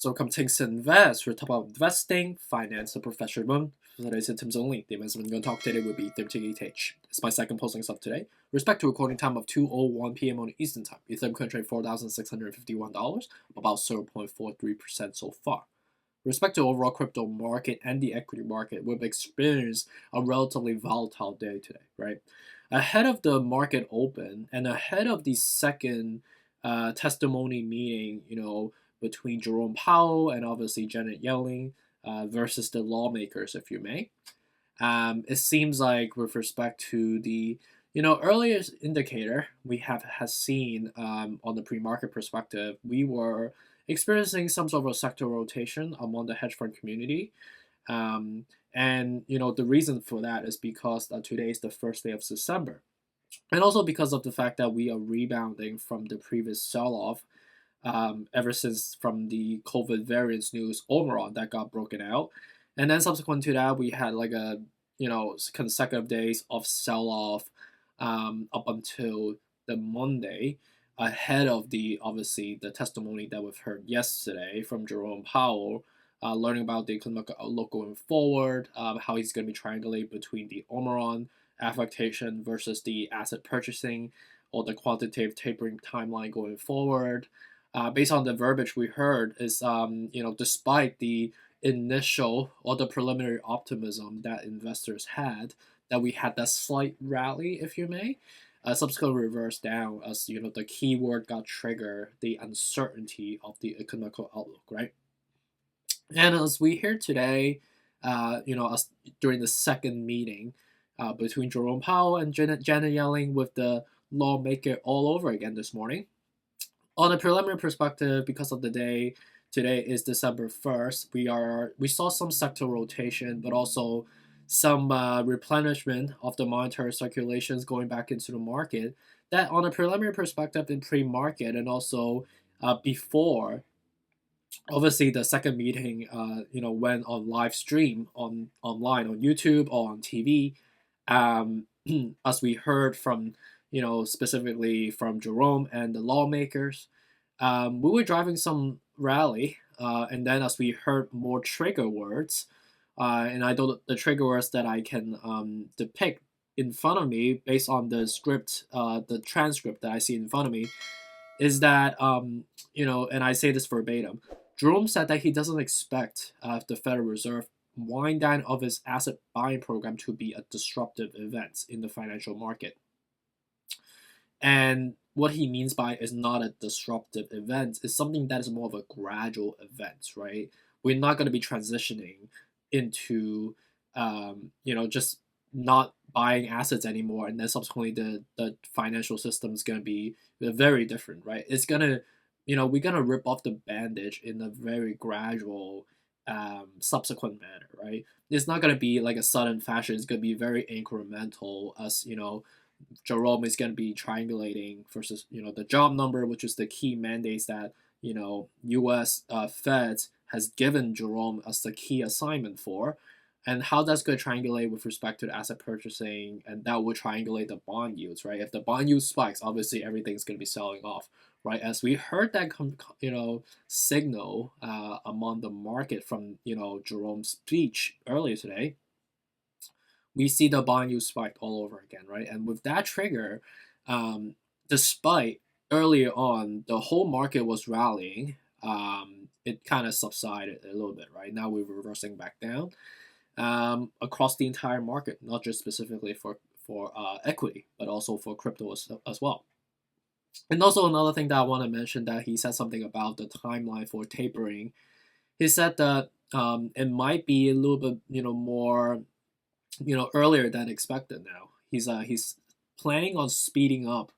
So come things invest. We're talking about investing, finance, and professionalism. For today's items only. The investment I'm going to talk today will be 38 ETH. It's my second posting of today. Respect to recording time of 2:01 p.m. on Eastern time. Ethereum can trade $4,651, about 0.43% so far. Respect to overall crypto market and the equity market, we've experienced a relatively volatile day today, right? Ahead of the market open and ahead of the second testimony meeting, between Jerome Powell and obviously Janet Yellen versus the lawmakers, if you may. It seems like with respect to the earliest indicator we has seen on the pre-market perspective, we were experiencing some sort of a sector rotation among the hedge fund community. And the reason for that is because today is the first day of December, and also because of the fact that we are rebounding from the previous sell-off ever since from the COVID variants news Omicron that got broken out. And then subsequent to that, we had like a consecutive days of sell-off up until the Monday, ahead of the obviously the testimony that we've heard yesterday from Jerome Powell, learning about the economic outlook going forward, how he's going to be triangulating between the Omicron affectation versus the asset purchasing or the quantitative tapering timeline going forward. Based on the verbiage we heard, is despite the initial or the preliminary optimism that investors had, that we had that slight rally, if you may, subsequently reversed down as the keyword got triggered, the uncertainty of the economic outlook, right? And as we hear today, as during the second meeting between Jerome Powell and Janet Yellen with the lawmaker all over again this morning. On a preliminary perspective, because of the day, today is December 1st, we saw some sector rotation, but also some replenishment of the monetary circulations going back into the market. That on a preliminary perspective in pre-market and also before, obviously the second meeting, went on live stream online on YouTube or on TV, as we heard from specifically from Jerome and the lawmakers. We were driving some rally, and then as we heard more trigger words, and I don't the trigger words that I can depict in front of me based on the script, the transcript that I see in front of me, is that and I say this verbatim. Jerome said that he doesn't expect the Federal Reserve wind down of its asset buying program to be a disruptive event in the financial market. And what he means by is not a disruptive event, is something that is more of a gradual event, right? We're not going to be transitioning into, just not buying assets anymore, and then subsequently the financial system is going to be very different, right? It's going to, we're going to rip off the bandage in a very gradual subsequent manner, right? It's not going to be like a sudden fashion. It's going to be very incremental as, Jerome is going to be triangulating versus, the job number, which is the key mandates that, U.S. Fed has given Jerome as the key assignment for, and how that's going to triangulate with respect to the asset purchasing, and that will triangulate the bond yields, right? If the bond yield spikes, obviously everything's going to be selling off, right? As we heard that, signal among the market from, Jerome's speech earlier today, we see the bond yield spike all over again, right? And with that trigger, despite earlier on the whole market was rallying, it kind of subsided a little bit, right? Now we're reversing back down across the entire market, not just specifically for equity, but also for crypto as well. And also another thing that I want to mention, that he said something about the timeline for tapering. He said that it might be a little bit more earlier than expected now. He's planning on speeding up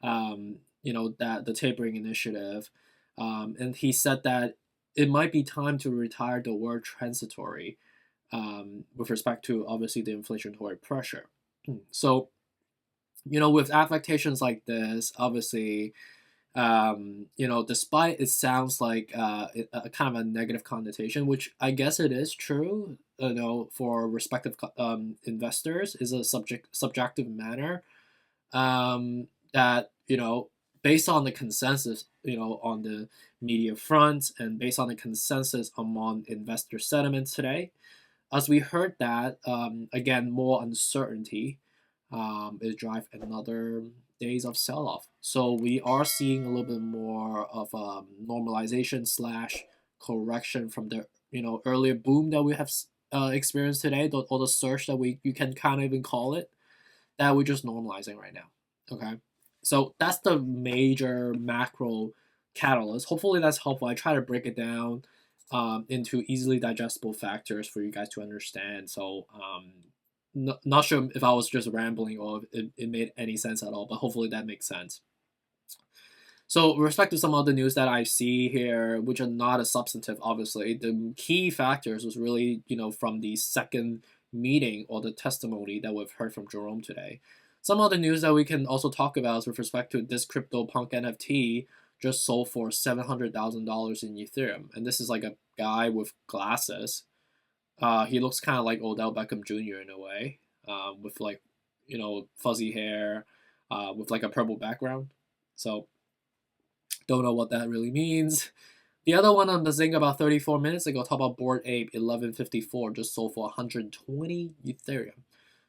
that the tapering initiative, and he said that it might be time to retire the word transitory with respect to obviously the inflationary pressure. So with affectations like this, obviously despite it sounds like a kind of a negative connotation, which I guess it is true, for respective investors, is a subjective manner, that based on the consensus, on the media front and based on the consensus among investor sentiments today. As we heard that, again, more uncertainty is drive another days of sell-off. So we are seeing a little bit more of normalization slash correction from the earlier boom that we have experienced today, or the surge that you can kind of even call it, that we're just normalizing right now. Okay, so that's the major macro catalyst. Hopefully that's helpful. I try to break it down into easily digestible factors for you guys to understand. So not sure if I was just rambling or if it made any sense at all, but hopefully that makes sense. So with respect to some other news that I see here, which are not as substantive, obviously, the key factors was really, from the second meeting or the testimony that we've heard from Jerome today. Some other news that we can also talk about is with respect to this CryptoPunk NFT just sold for $700,000 in Ethereum. And this is like a guy with glasses. He looks kind of like Odell Beckham Jr. in a way, with like, fuzzy hair, with like a purple background. So don't know what that really means. The other one on the Zing about 34 minutes ago, talk about Bored Ape 1154, just sold for 120 Ethereum.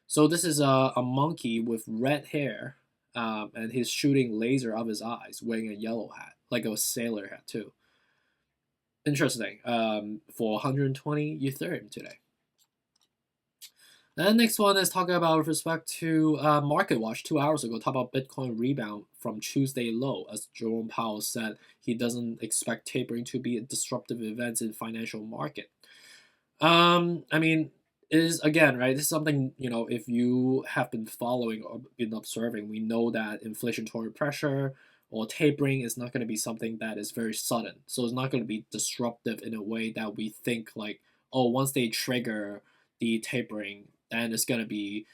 So this is a monkey with red hair, and he's shooting laser out of his eyes, wearing a yellow hat, like a sailor hat too. Interesting. For 120 Ethereum today. And the next one is talking about with respect to Market Watch 2 hours ago, talk about Bitcoin rebound from Tuesday low, as Jerome Powell said he doesn't expect tapering to be a disruptive event in financial market. I mean, is again, right? This is something, if you have been following or been observing, we know that inflationary pressure or tapering is not going to be something that is very sudden. So it's not going to be disruptive in a way that we think like, oh, once they trigger the tapering, then it's going to be,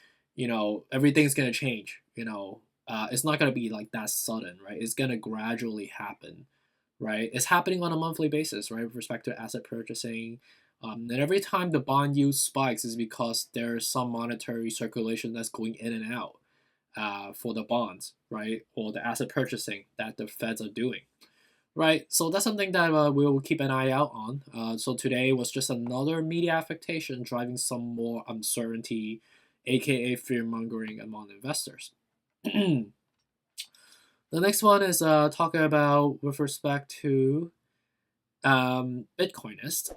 everything's going to change. It's not going to be like that sudden, right? It's going to gradually happen, right? It's happening on a monthly basis, right? With respect to asset purchasing. And every time the bond yield spikes is because there's some monetary circulation that's going in and out for the bonds, right? Or the asset purchasing that the Feds are doing, right? So that's something that we'll keep an eye out on. So today was just another media affectation driving some more uncertainty, aka fear mongering among investors. The next one is talking about with respect to Bitcoinist.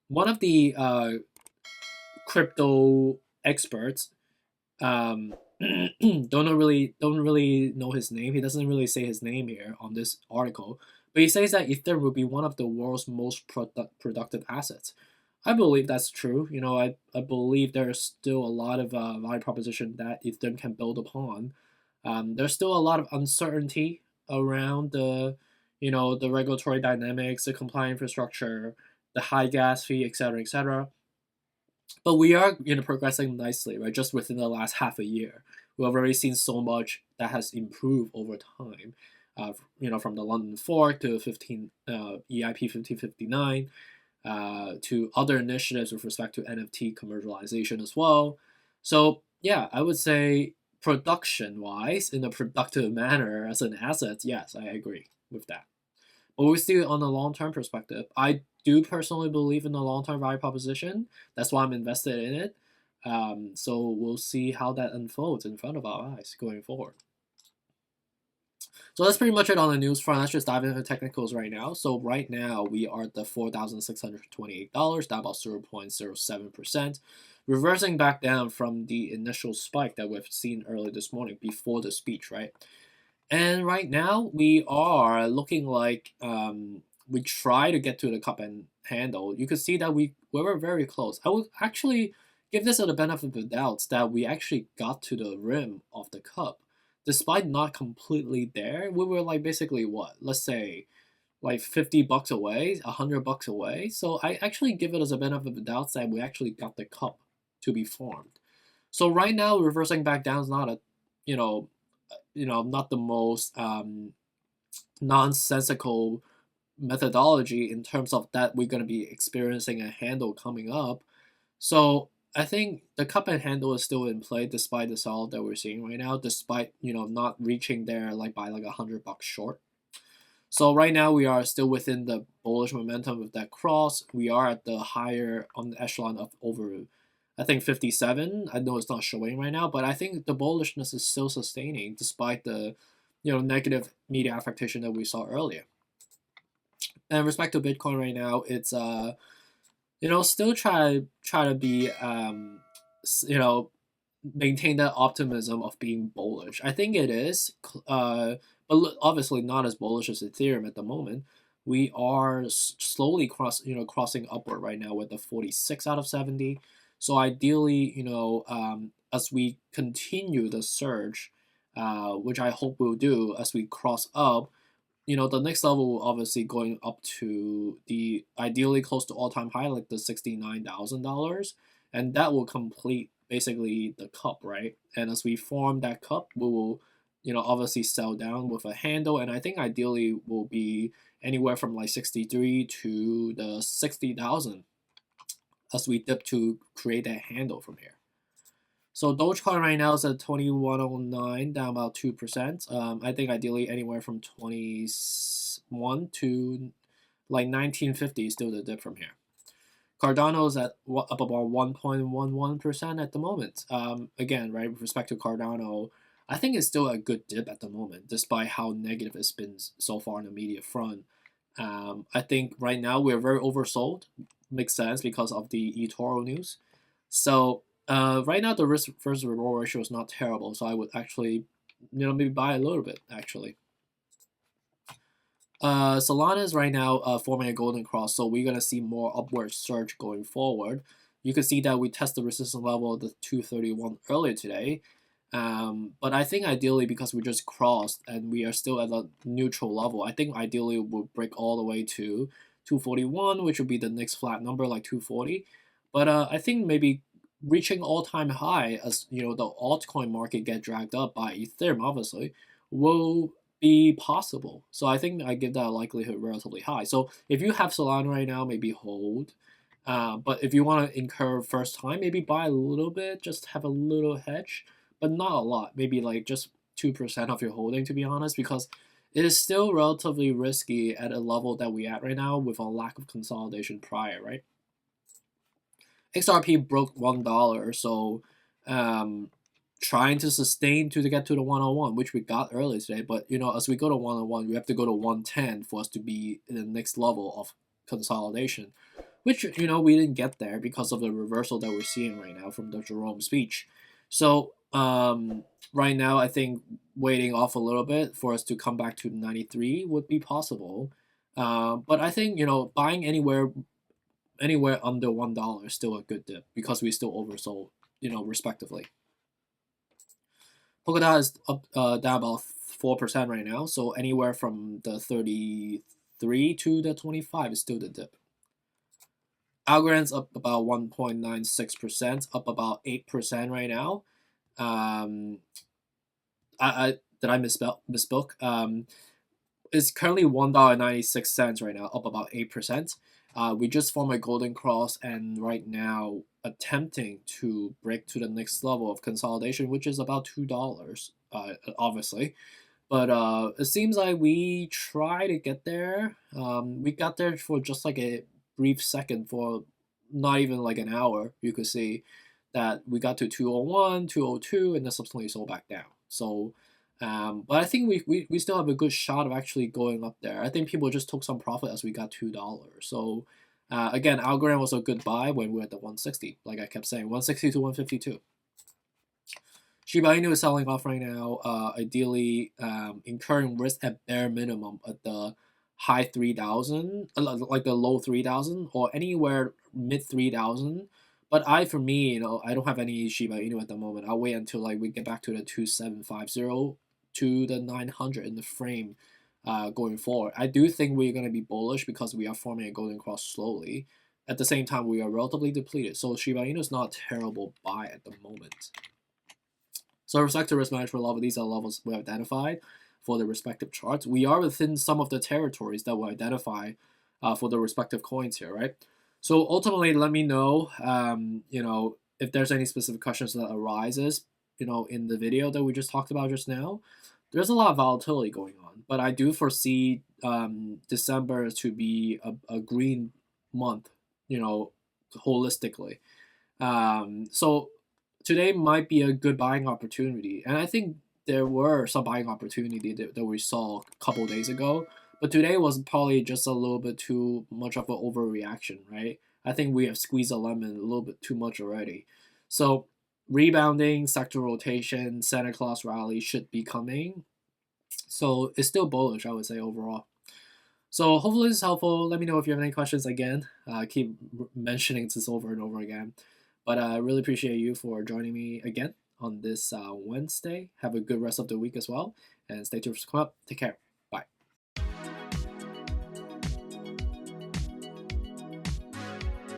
One of the crypto experts don't really know his name. He doesn't really say his name here on this article, but he says that Ethereum will be one of the world's most productive assets. I believe that's true. I believe there's still a lot of value proposition that Ethereum can build upon. There's still a lot of uncertainty around the regulatory dynamics, the compliant infrastructure, the high gas fee, etc., etc. But we are progressing nicely, right? Just within the last half a year, we have already seen so much that has improved over time. From the London fork to EIP 1559, to other initiatives with respect to NFT commercialization as well. So yeah, I would say production-wise, in a productive manner as an asset, yes, I agree with that. But we see on the long-term perspective, I do personally believe in the long-term value proposition. That's why I'm invested in it. So we'll see how that unfolds in front of our eyes going forward. So that's pretty much it on the news front. Let's just dive into the technicals right now. So right now we are at the $4,628, down about 0.07%, reversing back down from the initial spike that we've seen early this morning before the speech, right? And right now we are looking like we try to get to the cup and handle. You could see that we were very close. I would actually give this the benefit of the doubt that we actually got to the rim of the cup. Despite not completely there, we were like basically what? Let's say like $50 away, $100 away. So I actually give it as a benefit of the doubt that we actually got the cup to be formed. So right now reversing back down is not a, not the most nonsensical methodology in terms of that we're going to be experiencing a handle coming up. So I think the cup and handle is still in play despite the sell that we're seeing right now, despite not reaching there like by like $100 short. So right now we are still within the bullish momentum of that cross. We are at the higher on the echelon of over, I think 57. I know it's not showing right now, but I think the bullishness is still sustaining despite the negative media affectation that we saw earlier. And with respect to Bitcoin right now, it's still try to be maintain that optimism of being bullish. I think it is, but obviously not as bullish as Ethereum at the moment. We are slowly crossing upward right now with the 46 out of 70. So ideally, as we continue the surge, which I hope we'll do as we cross up, the next level will obviously going up to the ideally close to all-time high, like the $69,000, and that will complete basically the cup, right? And as we form that cup, we will, obviously sell down with a handle, and I think ideally will be anywhere from like 63 to the 60,000 as we dip to create that handle from here. So Dogecoin right now is at 2109, down about 2%. I think ideally anywhere from 21 to like 1950 is still the dip from here. Cardano is at up about 1.11% at the moment. Again, right, with respect to Cardano, I think it's still a good dip at the moment, despite how negative it's been so far on the media front. I think right now we're very oversold. Makes sense because of the eToro news. So right now the risk versus reward ratio is not terrible, so I would actually, maybe buy a little bit actually. Solana is right now forming a golden cross, so we're gonna see more upward surge going forward. You can see that we test the resistance level of the 231 earlier today, but I think ideally because we just crossed and we are still at a neutral level, I think ideally we'll break all the way to 241, which would be the next flat number like 240. But I think maybe reaching all-time high as the altcoin market get dragged up by Ethereum obviously will be possible. So I think I give that likelihood relatively high. So if you have Solana right now, maybe hold. But if you want to incur first time, maybe buy a little bit, just have a little hedge, but not a lot. Maybe like just 2% of your holding, to be honest, because it is still relatively risky at a level that we at right now with a lack of consolidation prior, right? XRP broke $1, so trying to sustain to get to the 101, which we got earlier today. But as we go to 101, we have to go to 110 for us to be in the next level of consolidation, which we didn't get there because of the reversal that we're seeing right now from the Jerome speech. So right now, I think waiting off a little bit for us to come back to 93 would be possible. But I think buying anywhere under $1 is still a good dip because we still oversold, respectively. Polkadot is up down about 4% right now, so anywhere from the 33 to the 25 is still the dip. Algorand's up about 1.96%, up about 8% right now. Did I misspoke? It's currently $1.96 right now, up about 8%. We just formed a golden cross and right now attempting to break to the next level of consolidation, which is about $2, obviously. But it seems like we try to get there. We got there for just like a brief second, for not even like an hour. You could see that we got to 201, 202, and then subsequently sold back down. So, but I think we still have a good shot of actually going up there. I think people just took some profit as we got $2. So, again, Algorand was a good buy when we were at the 160. Like I kept saying, 160 to 152. Shiba Inu is selling off right now, ideally incurring risk at bare minimum at the high 3,000, like the low 3,000 or anywhere mid 3,000. But for me, I don't have any Shiba Inu at the moment. I'll wait until like we get back to the 2750 to the 900 in the frame going forward. I do think we're going to be bullish because we are forming a golden cross slowly. At the same time, we are relatively depleted. So Shiba Inu is not a terrible buy at the moment. So with respect to risk management level, these are levels we have identified for the respective charts. We are within some of the territories that we identify for the respective coins here, right? So ultimately, let me know, if there's any specific questions that arises, in the video that we just talked about just now. there's a lot of volatility going on, but I do foresee December to be a green month, holistically. So today might be a good buying opportunity, and I think there were some buying opportunity that we saw a couple days ago, but today was probably just a little bit too much of an overreaction, right? I think we have squeezed a lemon a little bit too much already. So rebounding, sector rotation, Santa Claus rally should be coming. So it's still bullish, I would say, overall. So hopefully this is helpful. Let me know if you have any questions again. I keep mentioning this over and over again. But I really appreciate you for joining me again on this Wednesday. Have a good rest of the week as well. And stay tuned for the club. Take care.